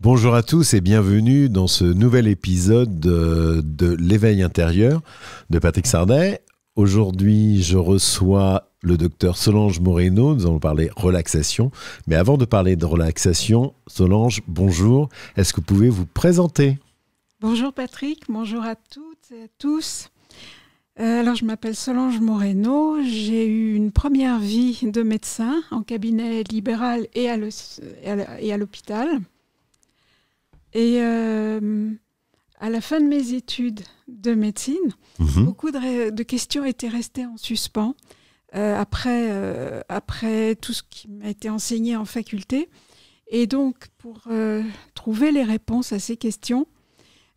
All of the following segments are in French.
Bonjour à tous et bienvenue dans ce nouvel épisode de l'éveil intérieur de Patrick Sardet. Aujourd'hui, je reçois le docteur Solange Moreno. Nous allons parler relaxation. Mais avant de parler de relaxation, Solange, bonjour. Est-ce que vous pouvez vous présenter ? Bonjour Patrick, bonjour à toutes et à tous. Alors, je m'appelle Solange Moreno. J'ai eu une première vie de médecin en cabinet libéral et à l'hôpital. Et à la fin de mes études de médecine, beaucoup de questions étaient restées en suspens après tout ce qui m'a été enseigné en faculté. Et donc, pour trouver les réponses à ces questions,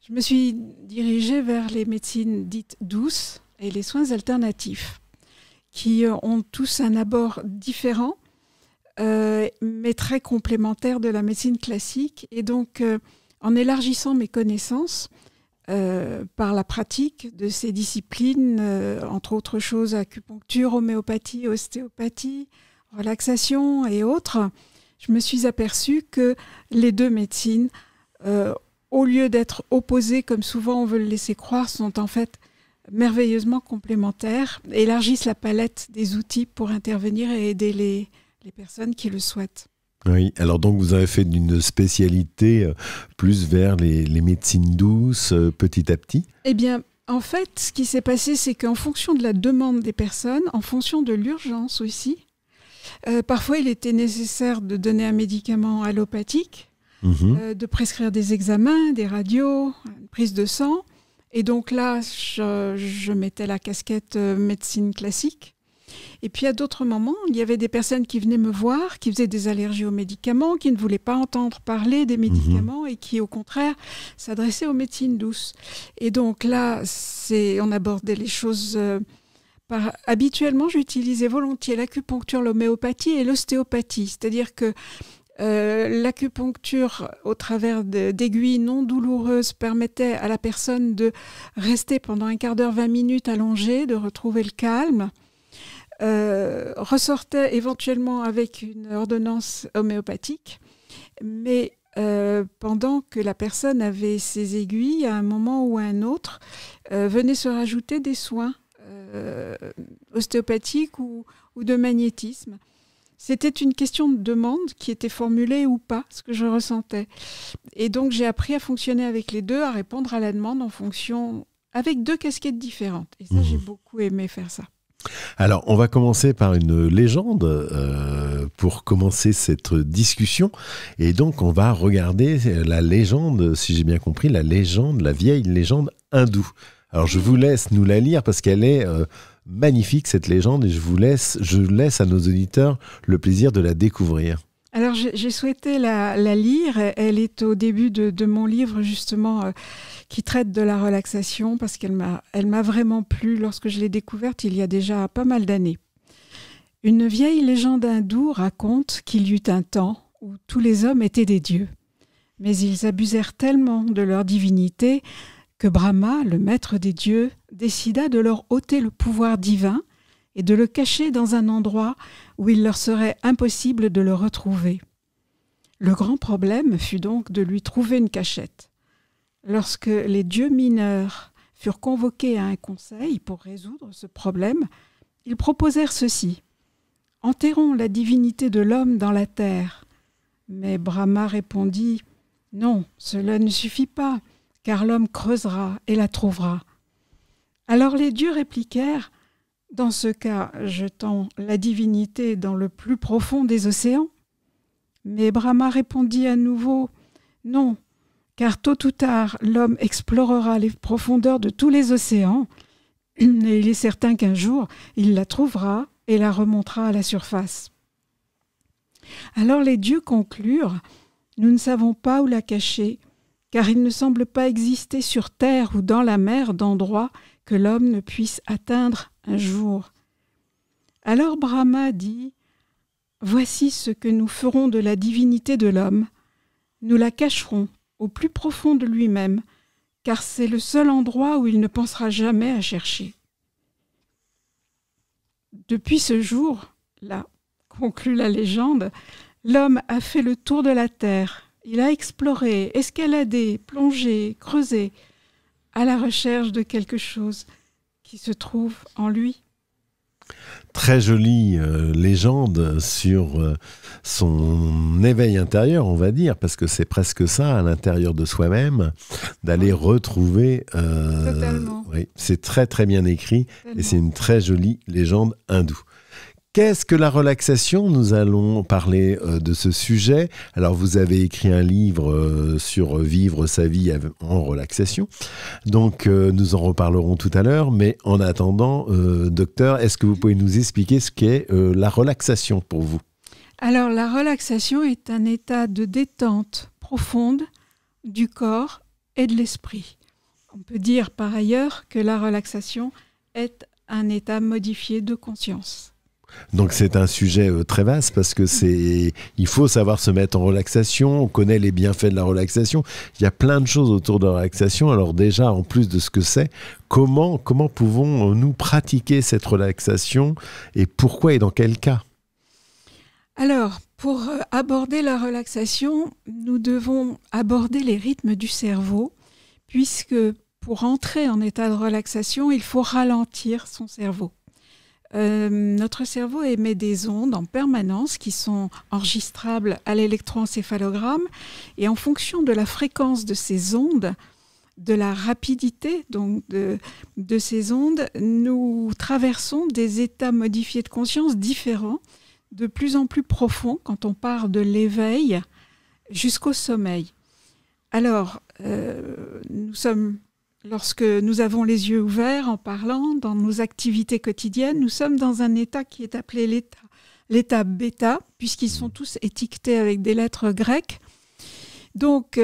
je me suis dirigée vers les médecines dites douces et les soins alternatifs, qui ont tous un abord différent, mais très complémentaire de la médecine classique. Et donc, en élargissant mes connaissances par la pratique de ces disciplines, entre autres choses, acupuncture, homéopathie, ostéopathie, relaxation et autres, je me suis aperçue que les deux médecines, au lieu d'être opposées, comme souvent on veut le laisser croire, sont en fait merveilleusement complémentaires, élargissent la palette des outils pour intervenir et aider les personnes qui le souhaitent. Oui, alors donc vous avez fait d'une spécialité plus vers les médecines douces petit à petit ? Eh bien, en fait, ce qui s'est passé, c'est qu'en fonction de la demande des personnes, en fonction de l'urgence aussi, parfois il était nécessaire de donner un médicament allopathique, de prescrire des examens, des radios, une prise de sang. Et donc là, je mettais la casquette médecine classique. Et puis à d'autres moments, il y avait des personnes qui venaient me voir, qui faisaient des allergies aux médicaments, qui ne voulaient pas entendre parler des médicaments et qui, au contraire, s'adressaient aux médecines douces. Et donc là, on abordait les choses... Habituellement, j'utilisais volontiers l'acupuncture, l'homéopathie et l'ostéopathie. C'est-à-dire que l'acupuncture, au travers d'aiguilles non douloureuses, permettait à la personne de rester pendant un quart d'heure, 20 minutes allongée, de retrouver le calme. Ressortait éventuellement avec une ordonnance homéopathique, mais pendant que la personne avait ses aiguilles, à un moment ou à un autre, venaient se rajouter des soins ostéopathiques ou de magnétisme. C'était une question de demande qui était formulée ou pas, ce que je ressentais. Et donc j'ai appris à fonctionner avec les deux, à répondre à la demande en fonction, avec deux casquettes différentes. Et ça, j'ai beaucoup aimé faire ça. Alors, on va commencer par une légende pour commencer cette discussion. Et donc, on va regarder la légende, si j'ai bien compris, la vieille légende hindoue. Alors, je vous laisse nous la lire parce qu'elle est magnifique, cette légende, et je laisse à nos auditeurs le plaisir de la découvrir. Alors, j'ai souhaité la lire. Elle est au début de mon livre, justement, qui traite de la relaxation, parce qu'elle m'a vraiment plu lorsque je l'ai découverte il y a déjà pas mal d'années. Une vieille légende hindoue raconte qu'il y eut un temps où tous les hommes étaient des dieux. Mais ils abusèrent tellement de leur divinité que Brahma, le maître des dieux, décida de leur ôter le pouvoir divin et de le cacher dans un endroit où il leur serait impossible de le retrouver. Le grand problème fut donc de lui trouver une cachette. Lorsque les dieux mineurs furent convoqués à un conseil pour résoudre ce problème, ils proposèrent ceci : « Enterrons la divinité de l'homme dans la terre. » Mais Brahma répondit : « Non, cela ne suffit pas, car l'homme creusera et la trouvera. » Alors les dieux répliquèrent : « Dans ce cas, jetons la divinité dans le plus profond des océans. » Mais Brahma répondit à nouveau : « Non, car tôt ou tard, l'homme explorera les profondeurs de tous les océans, et il est certain qu'un jour, il la trouvera et la remontera à la surface. » Alors les dieux conclurent : « Nous ne savons pas où la cacher, car il ne semble pas exister sur terre ou dans la mer d'endroit que l'homme ne puisse atteindre un jour. » Alors Brahma dit : « Voici ce que nous ferons de la divinité de l'homme. Nous la cacherons au plus profond de lui-même, car c'est le seul endroit où il ne pensera jamais à chercher. » Depuis ce jour, là, conclut la légende, l'homme a fait le tour de la terre, il a exploré, escaladé, plongé, creusé à la recherche de quelque chose qui se trouve en lui. Très jolie légende sur son éveil intérieur, on va dire, parce que c'est presque ça, à l'intérieur de soi-même, d'aller retrouver... Totalement. Oui, c'est très très bien écrit, Totalement. et c'est une très jolie légende hindoue. Qu'est-ce que la relaxation ? Nous allons parler de ce sujet. Alors, vous avez écrit un livre sur vivre sa vie en relaxation. Donc, nous en reparlerons tout à l'heure. Mais en attendant, docteur, est-ce que vous pouvez nous expliquer ce qu'est la relaxation pour vous ? Alors, la relaxation est un état de détente profonde du corps et de l'esprit. On peut dire par ailleurs que la relaxation est un état modifié de conscience. Donc c'est un sujet très vaste parce que il faut savoir se mettre en relaxation, on connaît les bienfaits de la relaxation, il y a plein de choses autour de la relaxation. Alors déjà, en plus de ce que c'est, comment pouvons-nous pratiquer cette relaxation et pourquoi et dans quel cas ? Alors, pour aborder la relaxation, nous devons aborder les rythmes du cerveau, puisque pour entrer en état de relaxation, il faut ralentir son cerveau. Notre cerveau émet des ondes en permanence qui sont enregistrables à l'électroencéphalogramme et en fonction de la fréquence de ces ondes, de la rapidité donc de ces ondes, nous traversons des états modifiés de conscience différents, de plus en plus profonds quand on part de l'éveil jusqu'au sommeil. Alors, lorsque nous avons les yeux ouverts en parlant, dans nos activités quotidiennes, nous sommes dans un état qui est appelé l'état bêta, puisqu'ils sont tous étiquetés avec des lettres grecques. Donc,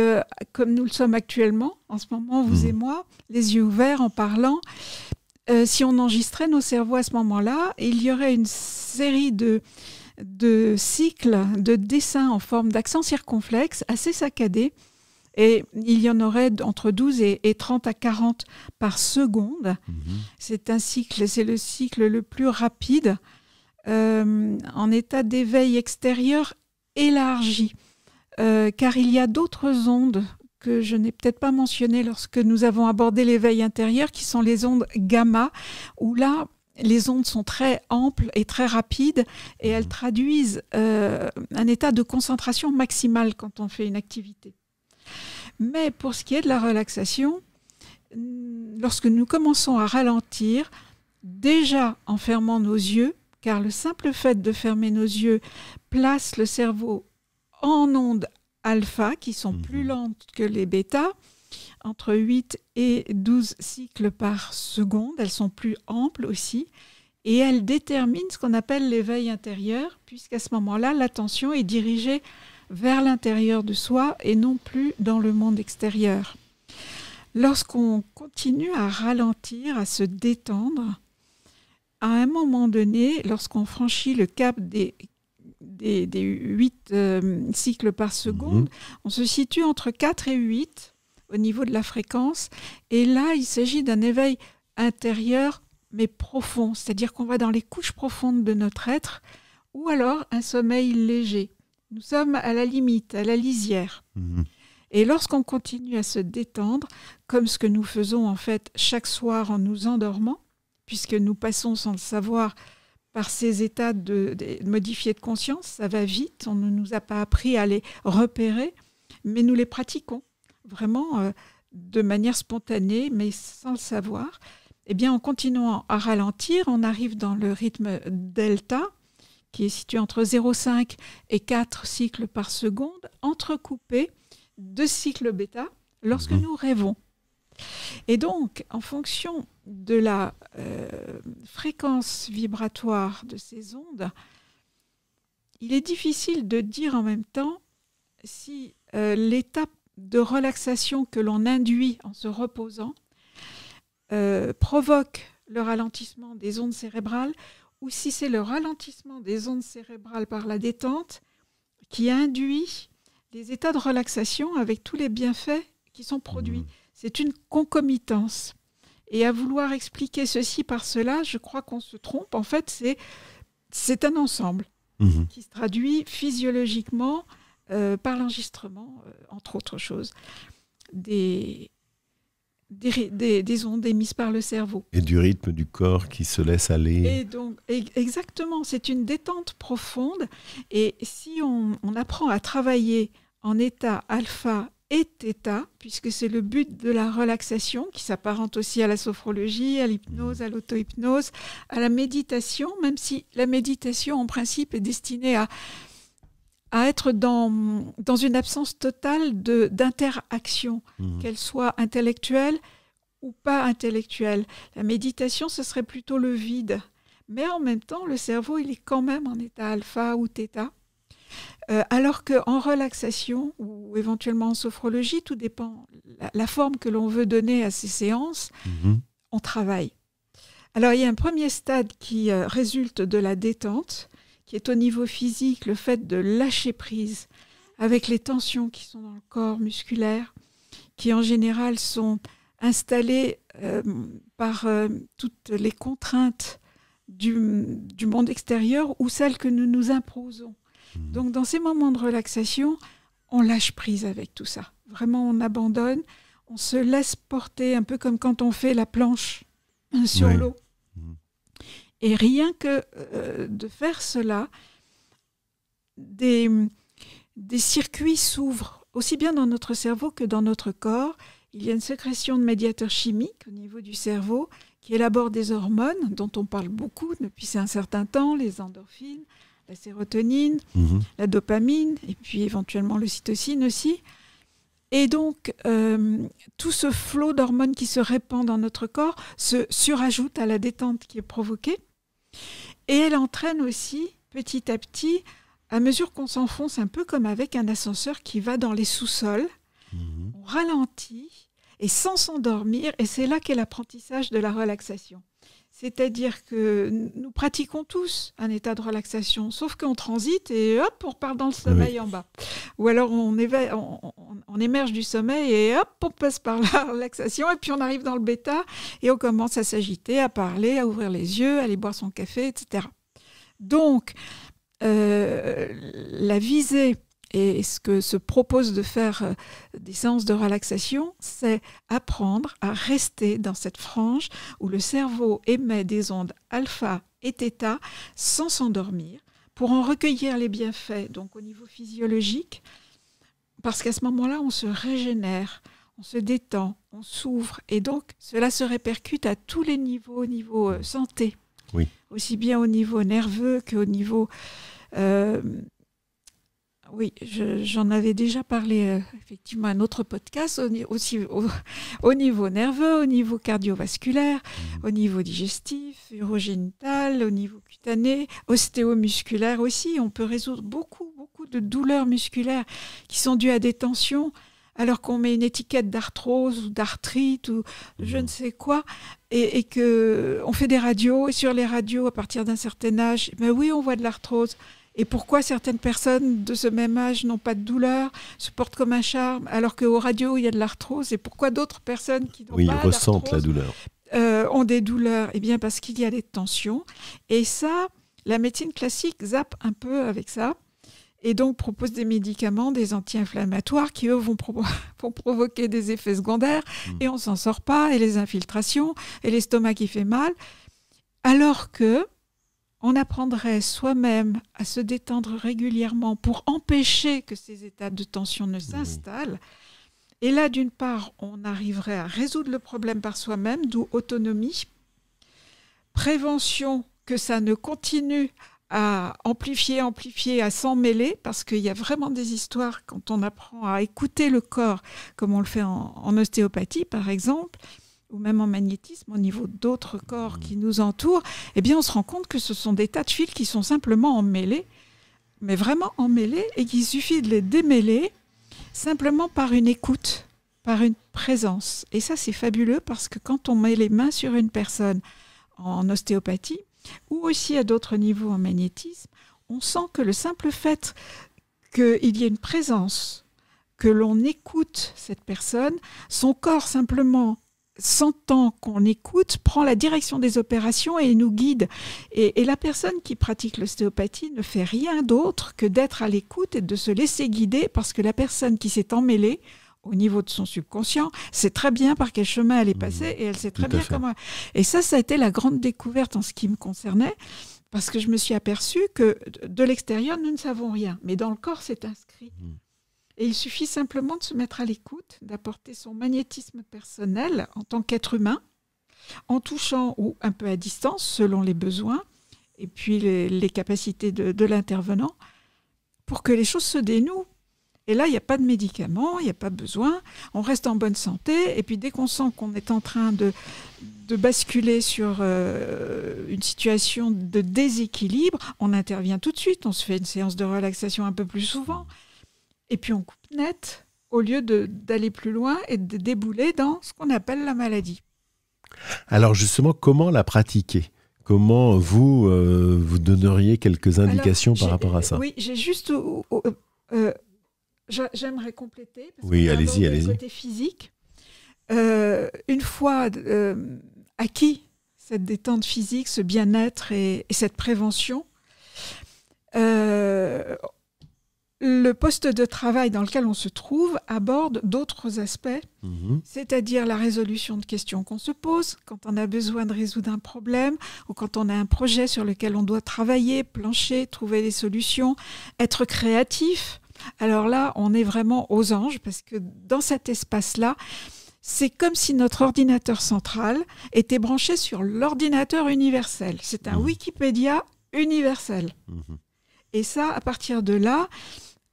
comme nous le sommes actuellement, en ce moment, vous et moi, les yeux ouverts en parlant, si on enregistrait nos cerveaux à ce moment-là, il y aurait une série de cycles, de dessins en forme d'accent circonflexe, assez saccadés. Et il y en aurait entre 12 et 30 à 40 par seconde. C'est le cycle le plus rapide en état d'éveil extérieur élargi. Car il y a d'autres ondes que je n'ai peut-être pas mentionnées lorsque nous avons abordé l'éveil intérieur, qui sont les ondes gamma, où là, les ondes sont très amples et très rapides et elles traduisent un état de concentration maximale quand on fait une activité. Mais pour ce qui est de la relaxation, lorsque nous commençons à ralentir, déjà en fermant nos yeux, car le simple fait de fermer nos yeux place le cerveau en ondes alpha, qui sont plus lentes que les bêta, entre 8 et 12 cycles par seconde. Elles sont plus amples aussi, et elles déterminent ce qu'on appelle l'éveil intérieur, puisqu'à ce moment-là, l'attention est dirigée vers l'intérieur de soi et non plus dans le monde extérieur. Lorsqu'on continue à ralentir, à se détendre, à un moment donné, lorsqu'on franchit le cap des 8 cycles par seconde, on se situe entre 4 et 8 au niveau de la fréquence. Et là, il s'agit d'un éveil intérieur, mais profond, c'est-à-dire qu'on va dans les couches profondes de notre être, ou alors un sommeil léger. Nous sommes à la limite, à la lisière. Et lorsqu'on continue à se détendre, comme ce que nous faisons en fait chaque soir en nous endormant, puisque nous passons sans le savoir par ces états modifiés de conscience, ça va vite, on ne nous a pas appris à les repérer, mais nous les pratiquons vraiment de manière spontanée, mais sans le savoir. Eh bien, en continuant à ralentir, on arrive dans le rythme delta, qui est situé entre 0,5 et 4 cycles par seconde, entrecoupé de cycles bêta lorsque nous rêvons. Et donc, en fonction de la fréquence vibratoire de ces ondes, il est difficile de dire en même temps si l'état de relaxation que l'on induit en se reposant provoque le ralentissement des ondes cérébrales, ou si c'est le ralentissement des ondes cérébrales par la détente qui induit les états de relaxation avec tous les bienfaits qui sont produits. C'est une concomitance. Et à vouloir expliquer ceci par cela, je crois qu'on se trompe. En fait, c'est un ensemble qui se traduit physiologiquement par l'enregistrement, entre autres choses, des ondes émises par le cerveau. Et du rythme du corps qui se laisse aller. Et donc, exactement, c'est une détente profonde. Et si on apprend à travailler en état alpha et θ, puisque c'est le but de la relaxation, qui s'apparente aussi à la sophrologie, à l'hypnose, à l'auto-hypnose, à la méditation, même si la méditation, en principe, est destinée à être dans une absence totale d'interaction, qu'elle soit intellectuelle ou pas intellectuelle. La méditation, ce serait plutôt le vide. Mais en même temps, le cerveau, il est quand même en état alpha ou θ. Alors qu'en relaxation ou éventuellement en sophrologie, tout dépend la forme que l'on veut donner à ces séances, on travaille. Alors, il y a un premier stade qui résulte de la détente, qui est au niveau physique, le fait de lâcher prise avec les tensions qui sont dans le corps musculaire, qui en général sont installées par toutes les contraintes du monde extérieur ou celles que nous nous imposons. Donc dans ces moments de relaxation, on lâche prise avec tout ça. Vraiment, on abandonne, on se laisse porter, un peu comme quand on fait la planche sur l'eau. Et rien que de faire cela, des circuits s'ouvrent, aussi bien dans notre cerveau que dans notre corps. Il y a une sécrétion de médiateurs chimiques au niveau du cerveau qui élabore des hormones dont on parle beaucoup depuis un certain temps, les endorphines, la sérotonine, la dopamine, et puis éventuellement l'ocytocine aussi. Et donc, tout ce flot d'hormones qui se répand dans notre corps se surajoute à la détente qui est provoquée. Et elle entraîne aussi, petit à petit, à mesure qu'on s'enfonce un peu comme avec un ascenseur qui va dans les sous-sols, on ralentit et sans s'endormir, et c'est là qu'est l'apprentissage de la relaxation. C'est-à-dire que nous pratiquons tous un état de relaxation, sauf qu'on transite et hop, on repart dans le sommeil en bas. Ou alors on émerge du sommeil et hop, on passe par la relaxation et puis on arrive dans le bêta et on commence à s'agiter, à parler, à ouvrir les yeux, à aller boire son café, etc. Donc, la visée et ce que se propose de faire des séances de relaxation, c'est apprendre à rester dans cette frange où le cerveau émet des ondes alpha et θ sans s'endormir pour en recueillir les bienfaits, donc au niveau physiologique, parce qu'à ce moment-là, on se régénère, on se détend, on s'ouvre, et donc cela se répercute à tous les niveaux, au niveau santé, aussi bien au niveau nerveux qu'au niveau... Oui, j'en avais déjà parlé effectivement à un autre podcast, aussi au niveau nerveux, au niveau cardiovasculaire, au niveau digestif, urogénital, au niveau cutané, ostéomusculaire aussi. On peut résoudre beaucoup de douleurs musculaires qui sont dues à des tensions, alors qu'on met une étiquette d'arthrose ou d'arthrite ou je ne sais quoi, et qu'on fait des radios, et sur les radios, à partir d'un certain âge, ben oui, on voit de l'arthrose. Et pourquoi certaines personnes de ce même âge n'ont pas de douleur, se portent comme un charme, alors qu'aux radios, il y a de l'arthrose? Et pourquoi d'autres personnes qui n'ont pas d'arthrose ressentent la douleur ont des douleurs? Eh bien, parce qu'il y a des tensions. Et ça, la médecine classique zappe un peu avec ça, et donc propose des médicaments, des anti-inflammatoires qui, eux, vont provoquer des effets secondaires, et on ne s'en sort pas, et les infiltrations, et l'estomac qui fait mal. Alors que on apprendrait soi-même à se détendre régulièrement pour empêcher que ces états de tension ne s'installent. Et là, d'une part, on arriverait à résoudre le problème par soi-même, d'où autonomie. Prévention, que ça ne continue à amplifier, à s'en mêler, parce qu'il y a vraiment des histoires quand on apprend à écouter le corps, comme on le fait en ostéopathie, par exemple, ou même en magnétisme, au niveau d'autres corps qui nous entourent, eh bien on se rend compte que ce sont des tas de fils qui sont simplement emmêlés, mais vraiment emmêlés, et qu'il suffit de les démêler simplement par une écoute, par une présence. Et ça, c'est fabuleux, parce que quand on met les mains sur une personne en ostéopathie, ou aussi à d'autres niveaux en magnétisme, on sent que le simple fait qu'il y ait une présence, que l'on écoute cette personne, son corps simplement sentant qu'on écoute, prend la direction des opérations et nous guide. Et la personne qui pratique l'ostéopathie ne fait rien d'autre que d'être à l'écoute et de se laisser guider, parce que la personne qui s'est emmêlée au niveau de son subconscient sait très bien par quel chemin elle est passée et elle sait très bien comment... Et ça a été la grande découverte en ce qui me concernait, parce que je me suis aperçue que de l'extérieur, nous ne savons rien, mais dans le corps, c'est inscrit. Et il suffit simplement de se mettre à l'écoute, d'apporter son magnétisme personnel en tant qu'être humain, en touchant ou un peu à distance, selon les besoins, et puis les capacités de l'intervenant, pour que les choses se dénouent. Et là, il n'y a pas de médicaments, il n'y a pas besoin, on reste en bonne santé, et puis dès qu'on sent qu'on est en train de basculer sur une situation de déséquilibre, on intervient tout de suite, on se fait une séance de relaxation un peu plus souvent, et puis on coupe net, au lieu d'aller plus loin et de débouler dans ce qu'on appelle la maladie. Alors justement, comment la pratiquer ? Comment vous donneriez quelques indications par rapport à ça ? Oui, j'ai juste... j'aimerais compléter, parce oui, que allez-y. le côté physique. Une fois acquis cette détente physique, ce bien-être et cette prévention, le poste de travail dans lequel on se trouve aborde d'autres aspects, c'est-à-dire la résolution de questions qu'on se pose quand on a besoin de résoudre un problème ou quand on a un projet sur lequel on doit travailler, plancher, trouver des solutions, être créatif. Alors là, on est vraiment aux anges, parce que dans cet espace-là, c'est comme si notre ordinateur central était branché sur l'ordinateur universel. C'est un Wikipédia universel. Et ça, à partir de là,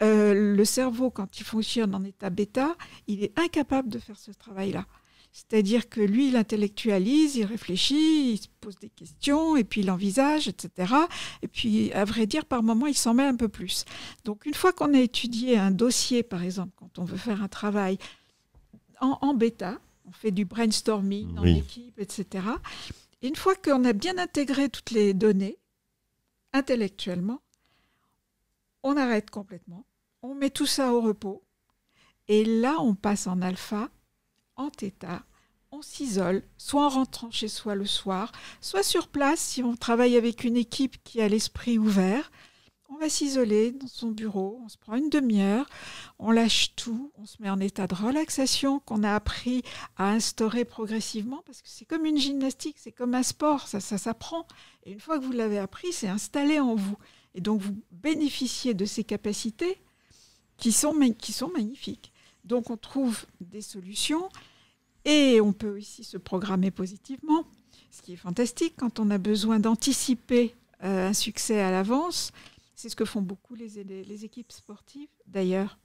le cerveau, quand il fonctionne en état bêta, il est incapable de faire ce travail-là. C'est-à-dire que lui, il intellectualise, il réfléchit, il se pose des questions, et puis il envisage, etc. Et puis, à vrai dire, par moments, il s'en met un peu plus. Donc, une fois qu'on a étudié un dossier, par exemple, quand on veut faire un travail en bêta, on fait du brainstorming en équipe, etc. Et une fois qu'on a bien intégré toutes les données, intellectuellement, on arrête complètement, on met tout ça au repos, et là, on passe en alpha, en θ, on s'isole, soit en rentrant chez soi le soir, soit sur place, si on travaille avec une équipe qui a l'esprit ouvert, on va s'isoler dans son bureau, on se prend une demi-heure, on lâche tout, on se met en état de relaxation qu'on a appris à instaurer progressivement, parce que c'est comme une gymnastique, c'est comme un sport, ça s'apprend. Et une fois que vous l'avez appris, c'est installé en vous. Et donc, vous bénéficiez de ces capacités qui sont magnifiques. Donc, on trouve des solutions et on peut aussi se programmer positivement, ce qui est fantastique quand on a besoin d'anticiper un succès à l'avance. C'est ce que font beaucoup les équipes sportives, d'ailleurs.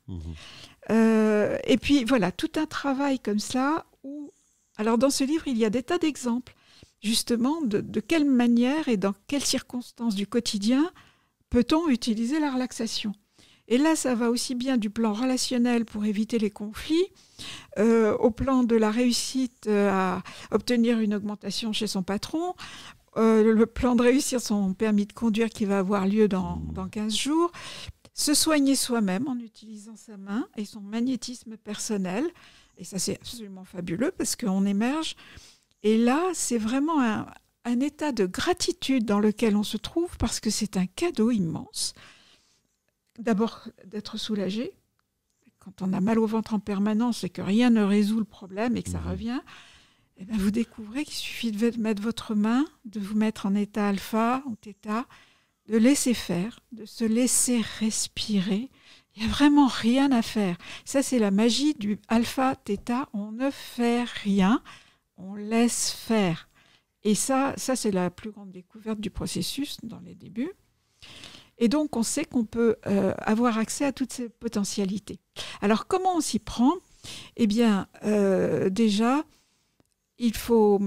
Et puis, voilà, tout un travail comme ça où... Alors, dans ce livre, il y a des tas d'exemples, justement, de quelle manière et dans quelles circonstances du quotidien peut-on utiliser la relaxation. Et là, ça va aussi bien du plan relationnel pour éviter les conflits, au plan de la réussite à obtenir une augmentation chez son patron, le plan de réussir son permis de conduire qui va avoir lieu dans 15 jours, se soigner soi-même en utilisant sa main et son magnétisme personnel. Et ça, c'est absolument fabuleux parce qu'on émerge. Et là, c'est vraiment un état de gratitude dans lequel on se trouve, parce que c'est un cadeau immense. D'abord, d'être soulagé. Quand on a mal au ventre en permanence et que rien ne résout le problème et que ça revient, eh bien, vous découvrez qu'il suffit de mettre votre main, de vous mettre en état alpha ou θ, de laisser faire, de se laisser respirer. Il n'y a vraiment rien à faire. Ça, c'est la magie du alpha, θ. On ne fait rien, on laisse faire. Et ça c'est la plus grande découverte du processus dans les débuts. Et donc, on sait qu'on peut avoir accès à toutes ces potentialités. Alors, comment on s'y prend ? Eh bien, déjà, il faut...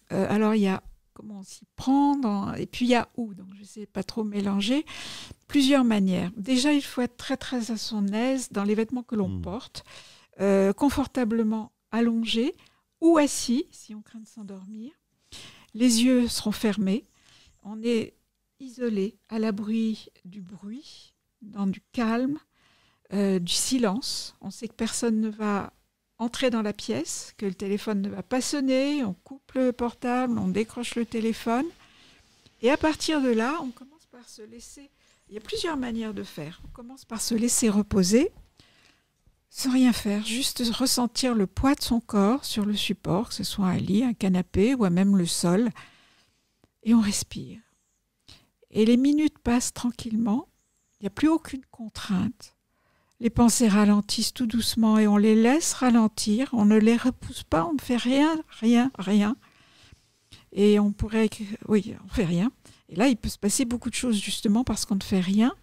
alors, il y a comment on s'y prend, et puis il y a où. Donc, je ne sais pas trop mélanger. Plusieurs manières. Déjà, il faut être très, très à son aise dans les vêtements que l'on porte, confortablement allongé ou assis, si on craint de s'endormir. Les yeux seront fermés. On est isolé, à l'abri du bruit, dans du calme, du silence. On sait que personne ne va entrer dans la pièce, que le téléphone ne va pas sonner, on coupe le portable, on décroche le téléphone. Et à partir de là, on commence par se laisser... Il y a plusieurs manières de faire. On commence par se laisser reposer, sans rien faire, juste ressentir le poids de son corps sur le support, que ce soit un lit, un canapé ou même le sol. Et on respire. Et les minutes passent tranquillement. Il n'y a plus aucune contrainte. Les pensées ralentissent tout doucement et on les laisse ralentir. On ne les repousse pas, on ne fait rien. Et on pourrait... Oui, on ne fait rien. Et là, il peut se passer beaucoup de choses justement parce qu'on ne fait rien.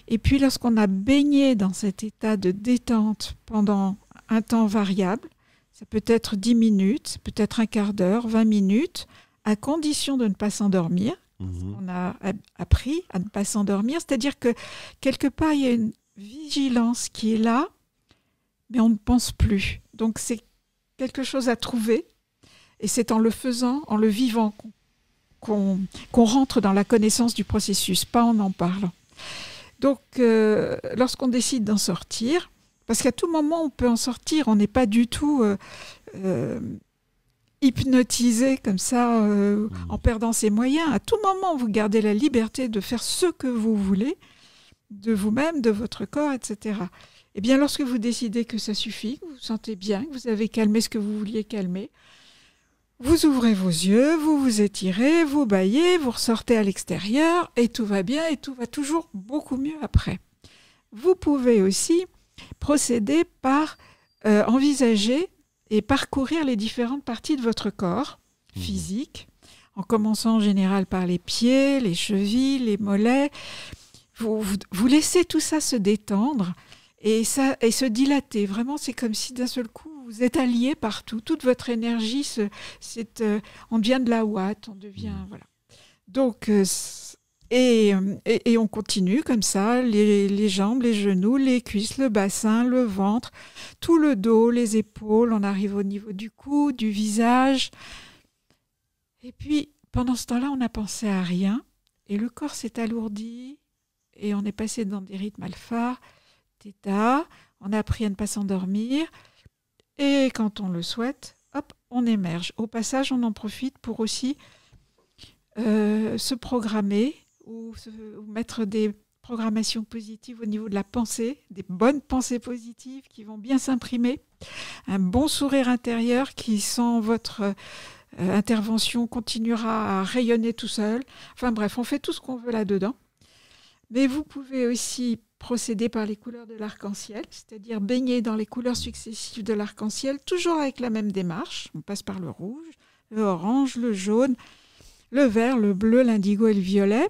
Et puis, lorsqu'on a baigné dans cet état de détente pendant un temps variable, ça peut être 10 minutes, ça peut être un quart d'heure, 20 minutes, à condition de ne pas s'endormir. On a appris à ne pas s'endormir. C'est-à-dire que quelque part, il y a une vigilance qui est là, mais on ne pense plus. Donc, c'est quelque chose à trouver. Et c'est en le faisant, en le vivant, qu'on rentre dans la connaissance du processus, pas en parlant. Donc, lorsqu'on décide d'en sortir, parce qu'à tout moment, on peut en sortir, on n'est pas du tout hypnotisé comme ça, en perdant ses moyens. À tout moment, vous gardez la liberté de faire ce que vous voulez, de vous-même, de votre corps, etc. Eh bien, lorsque vous décidez que ça suffit, que vous vous sentez bien, que vous avez calmé ce que vous vouliez calmer, vous ouvrez vos yeux, vous vous étirez, vous bâillez, vous ressortez à l'extérieur et tout va bien et tout va toujours beaucoup mieux après. Vous pouvez aussi procéder par envisager et parcourir les différentes parties de votre corps physique, en commençant en général par les pieds, les chevilles, les mollets. Vous laissez tout ça se détendre et se dilater. Vraiment, c'est comme si d'un seul coup, vous êtes allié partout. Toute votre énergie, on devient de la ouate, on devient... Voilà. Donc, et on continue comme ça, les jambes, les genoux, les cuisses, le bassin, le ventre, tout le dos, les épaules. On arrive au niveau du cou, du visage. Et puis, pendant ce temps-là, on n'a pensé à rien. Et le corps s'est alourdi. Et on est passé dans des rythmes alpha, θ. On a appris à ne pas s'endormir. Et quand on le souhaite, hop, on émerge. Au passage, on en profite pour aussi se programmer ou mettre des programmations positives au niveau de la pensée, des bonnes pensées positives qui vont bien s'imprimer, un bon sourire intérieur qui, sans votre intervention, continuera à rayonner tout seul. Enfin bref, on fait tout ce qu'on veut là-dedans. Mais vous pouvez aussi procéder par les couleurs de l'arc-en-ciel, c'est-à-dire baigner dans les couleurs successives de l'arc-en-ciel, toujours avec la même démarche. On passe par le rouge, le orange, le jaune, le vert, le bleu, l'indigo et le violet,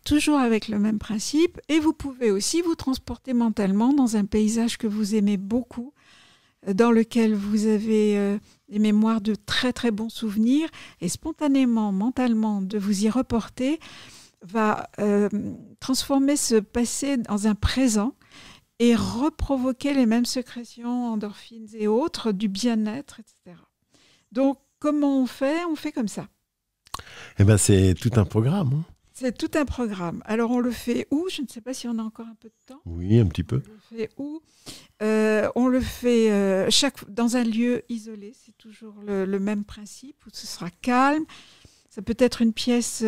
toujours avec le même principe. Et vous pouvez aussi vous transporter mentalement dans un paysage que vous aimez beaucoup, dans lequel vous avez des mémoires de très très bons souvenirs, et spontanément, mentalement, de vous y reporter, va transformer ce passé dans un présent et reprovoquer les mêmes sécrétions, endorphines et autres, du bien-être, etc. Donc, comment on fait ? On fait comme ça. Eh ben, c'est tout un programme. Hein. C'est tout un programme. Alors, on le fait où ? Je ne sais pas si on a encore un peu de temps. Oui, un petit peu. On le fait où ? On le fait dans un lieu isolé. C'est toujours le même principe, où ce sera calme. Ça peut être une pièce...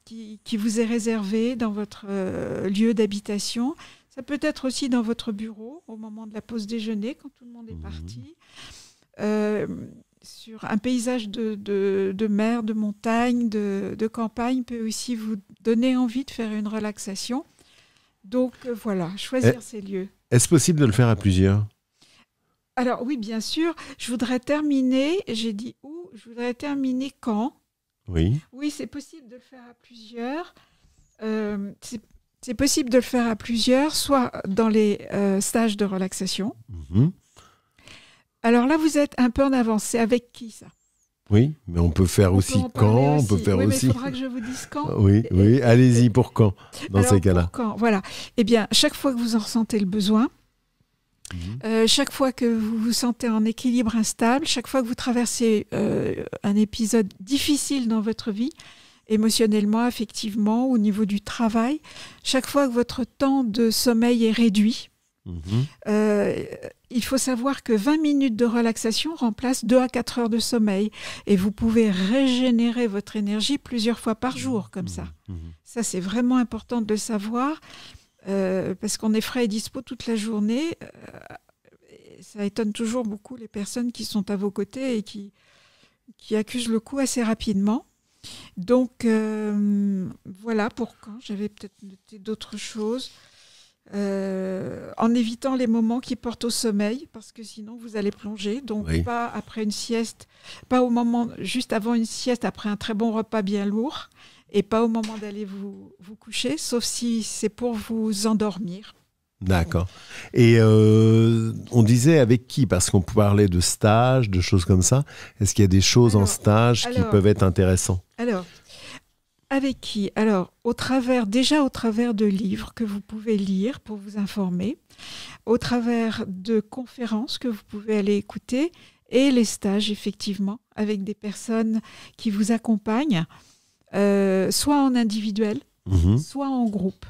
qui vous est réservé dans votre lieu d'habitation. Ça peut être aussi dans votre bureau, au moment de la pause déjeuner, quand tout le monde est parti. Sur un paysage de mer, de montagne, de campagne peut aussi vous donner envie de faire une relaxation. Donc voilà, choisir ces lieux. Est-ce possible de le faire à plusieurs ? Alors oui, bien sûr. Je voudrais terminer, j'ai dit où ? Je voudrais terminer quand ? Oui, c'est possible de le faire à plusieurs. C'est possible de le faire à plusieurs, soit dans les stages de relaxation. Alors là, vous êtes un peu en avance. C'est avec qui, ça ? Oui, mais on peut faire aussi quand. On peut faire oui, aussi... mais il faudra que je vous dise quand. Oui, allez-y, pour quand, dans ces cas-là ? Pour quand, voilà. Eh bien, chaque fois que vous en ressentez le besoin, chaque fois que vous vous sentez en équilibre instable, chaque fois que vous traversez un épisode difficile dans votre vie, émotionnellement, affectivement, au niveau du travail, chaque fois que votre temps de sommeil est réduit, Il faut savoir que 20 minutes de relaxation remplacent 2 à 4 heures de sommeil. Et vous pouvez régénérer votre énergie plusieurs fois par jour, comme ça. Ça, c'est vraiment important de le savoir, parce qu'on est frais et dispo toute la journée. Ça étonne toujours beaucoup les personnes qui sont à vos côtés et qui accusent le coup assez rapidement. Donc, voilà pourquoi. J'avais peut-être noté d'autres choses. En évitant les moments qui portent au sommeil, parce que sinon vous allez plonger. Donc, pas après une sieste, pas au moment, juste avant une sieste, après un très bon repas bien lourd, et pas au moment d'aller vous coucher, sauf si c'est pour vous endormir. D'accord. Et on disait avec qui? Parce qu'on parlait de stages, de choses comme ça. Est-ce qu'il y a des choses en stage qui peuvent être intéressantes? Alors, avec qui? Alors, au travers de livres que vous pouvez lire pour vous informer, au travers de conférences que vous pouvez aller écouter, et les stages, effectivement, avec des personnes qui vous accompagnent, soit en individuel, soit en groupe.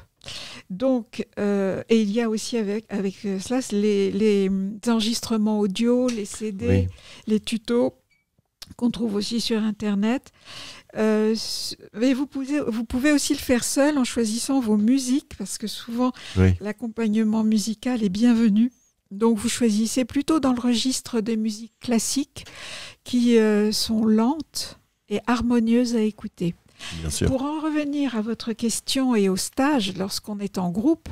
Donc, et il y a aussi avec cela les enregistrements audio, les CD, les tutos qu'on trouve aussi sur Internet. Mais vous pouvez aussi le faire seul en choisissant vos musiques, parce que souvent l'accompagnement musical est bienvenu. Donc vous choisissez plutôt dans le registre des musiques classiques qui sont lentes et harmonieuses à écouter. Bien sûr. Pour en revenir à votre question et au stage, lorsqu'on est en groupe,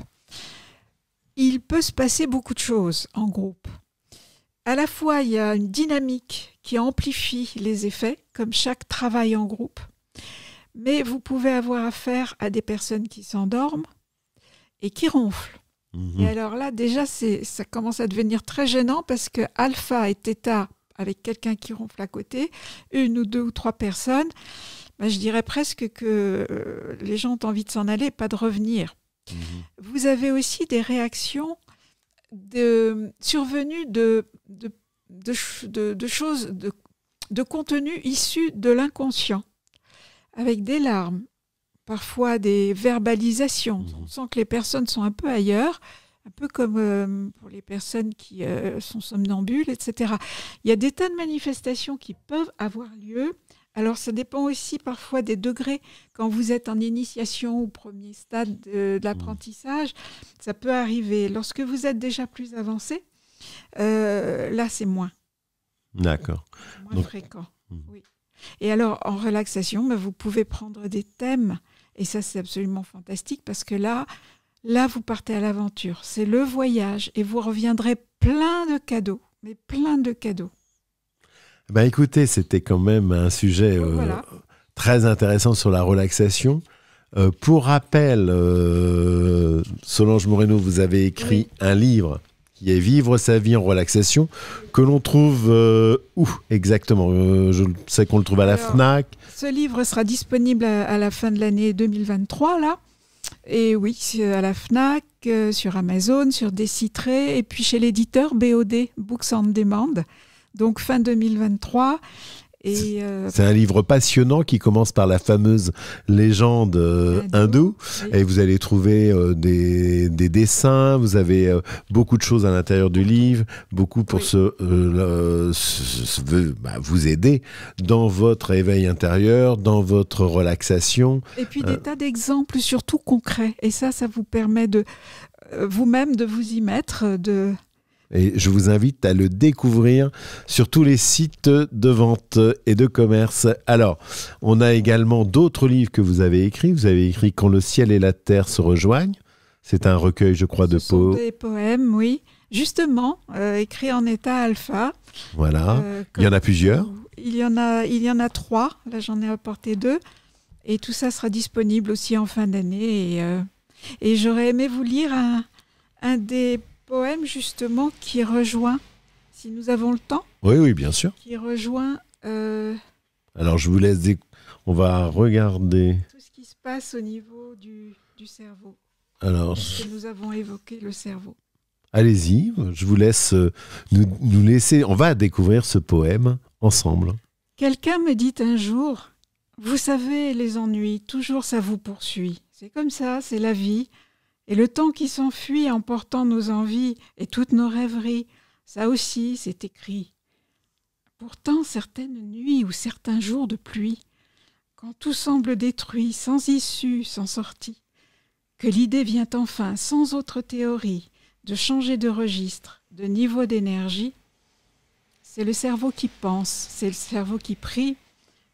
il peut se passer beaucoup de choses en groupe. À la fois, il y a une dynamique qui amplifie les effets, comme chaque travail en groupe, mais vous pouvez avoir affaire à des personnes qui s'endorment et qui ronflent. Et alors là, déjà, ça commence à devenir très gênant, parce que alpha et θ, avec quelqu'un qui ronfle à côté, 1 ou 2 ou 3 personnes, je dirais presque que les gens ont envie de s'en aller, pas de revenir. Vous avez aussi des réactions survenues de choses, de contenu issus de l'inconscient, avec des larmes, parfois des verbalisations. On sent que les personnes sont un peu ailleurs, un peu comme pour les personnes qui sont somnambules, etc. Il y a des tas de manifestations qui peuvent avoir lieu. Alors, ça dépend aussi parfois des degrés. Quand vous êtes en initiation ou premier stade de l'apprentissage, ça peut arriver. Lorsque vous êtes déjà plus avancé, là, c'est moins. D'accord. Moins fréquent. Oui. Et alors, en relaxation, vous pouvez prendre des thèmes. Et ça, c'est absolument fantastique, parce que là, vous partez à l'aventure. C'est le voyage. Et vous reviendrez plein de cadeaux. Mais plein de cadeaux. Écoutez, c'était quand même un sujet très intéressant sur la relaxation. Pour rappel, Solange Moreno, vous avez écrit un livre qui est Vivre sa vie en relaxation, que l'on trouve où exactement? Je sais qu'on le trouve à la FNAC. Ce livre sera disponible à la fin de l'année 2023, là. Et oui, à la FNAC, sur Amazon, sur Décitré, et puis chez l'éditeur BOD, Books on Demand. Donc fin 2023. Et c'est un livre passionnant qui commence par la fameuse légende hindoue. Et vous allez trouver des dessins, vous avez beaucoup de choses à l'intérieur du livre, beaucoup pour vous aider dans votre éveil intérieur, dans votre relaxation. Et puis des tas d'exemples, surtout concrets. Et ça vous permet de vous-même de vous y mettre, Et je vous invite à le découvrir sur tous les sites de vente et de commerce. Alors, on a également d'autres livres que vous avez écrits. Vous avez écrit « Quand le ciel et la terre se rejoignent ». C'est un recueil, je crois, de poèmes. Des poèmes, oui. Justement, écrits en état alpha. Voilà. Il y en a plusieurs. Il y en a 3. Là, j'en ai apporté 2. Et tout ça sera disponible aussi en fin d'année. Et j'aurais aimé vous lire un des poème justement qui rejoint, si nous avons le temps. Oui, bien sûr. Qui rejoint. Alors je vous laisse. On va regarder. Tout ce qui se passe au niveau du cerveau. Alors. Parce que nous avons évoqué le cerveau. Allez-y, je vous laisse nous laisser. On va découvrir ce poème ensemble. Quelqu'un me dit un jour, vous savez, les ennuis, toujours ça vous poursuit. C'est comme ça, c'est la vie. Et le temps qui s'enfuit emportant nos envies et toutes nos rêveries, ça aussi c'est écrit. Pourtant certaines nuits ou certains jours de pluie, quand tout semble détruit, sans issue, sans sortie, que l'idée vient enfin, sans autre théorie, de changer de registre, de niveau d'énergie, c'est le cerveau qui pense, c'est le cerveau qui prie,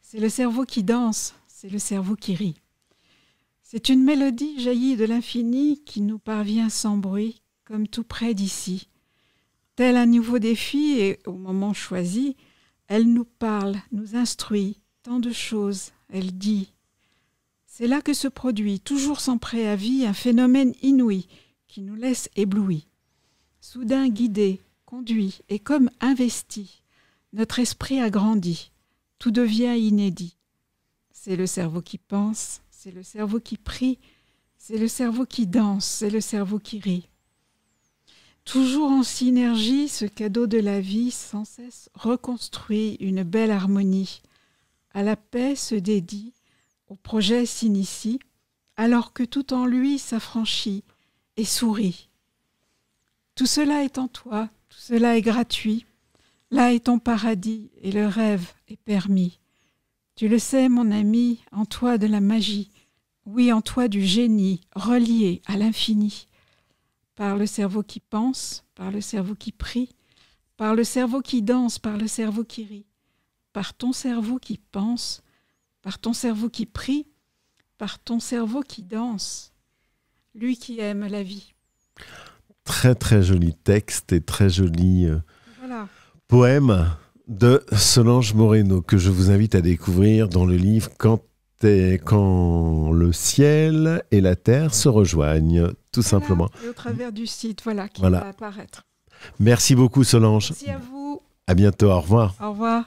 c'est le cerveau qui danse, c'est le cerveau qui rit. C'est une mélodie jaillie de l'infini qui nous parvient sans bruit, comme tout près d'ici. Tel un nouveau défi et au moment choisi, elle nous parle, nous instruit, tant de choses, elle dit. C'est là que se produit, toujours sans préavis, un phénomène inouï qui nous laisse éblouis. Soudain guidé, conduit et comme investi, notre esprit a grandi, tout devient inédit. C'est le cerveau qui pense, c'est le cerveau qui prie, c'est le cerveau qui danse, c'est le cerveau qui rit. Toujours en synergie, ce cadeau de la vie sans cesse reconstruit une belle harmonie. À la paix se dédie, au projet s'initie, alors que tout en lui s'affranchit et sourit. Tout cela est en toi, tout cela est gratuit. Là est ton paradis et le rêve est permis. Tu le sais, mon ami, en toi de la magie, oui, en toi du génie, relié à l'infini. Par le cerveau qui pense, par le cerveau qui prie, par le cerveau qui danse, par le cerveau qui rit, par ton cerveau qui pense, par ton cerveau qui prie, par ton cerveau qui danse, lui qui aime la vie. Très très joli texte et très joli Voilà. poème de Solange Moreno que je vous invite à découvrir dans le livre Quand le ciel et la terre se rejoignent, tout simplement. Et au travers du site, qui Voilà. va apparaître. Merci beaucoup Solange. Merci à vous. À bientôt, au revoir. Au revoir.